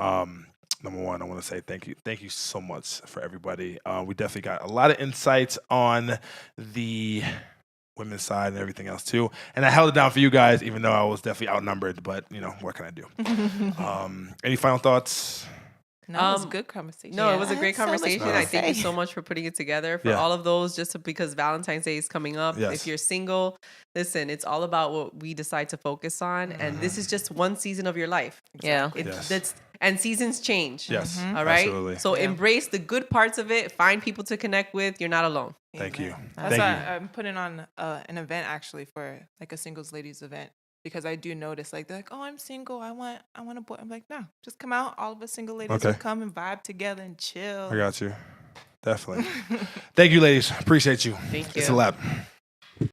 Number one, I want to say thank you. Thank you so much for everybody. We definitely got a lot of insights on the women's side and everything else too. And I held it down for you guys, even though I was definitely outnumbered. But, what can I do? Any final thoughts? No, it was a good conversation. No, it was a great conversation. I thank you so much for putting it together. For all of those, because Valentine's Day is coming up. Yes. If you're single, listen, it's all about what we decide to focus on. And this is just one season of your life. Exactly. And seasons change. Yes. All right. Absolutely. So embrace the good parts of it. Find people to connect with. You're not alone. Thank you. That's why I'm putting on an event actually for like a singles ladies event, because I do notice like they're like, oh, I'm single. I want a boy. I'm like, no, just come out. All of us single ladies will come and vibe together and chill. I got you. Definitely. Thank you, ladies. Appreciate you. Thank you. It's a lap.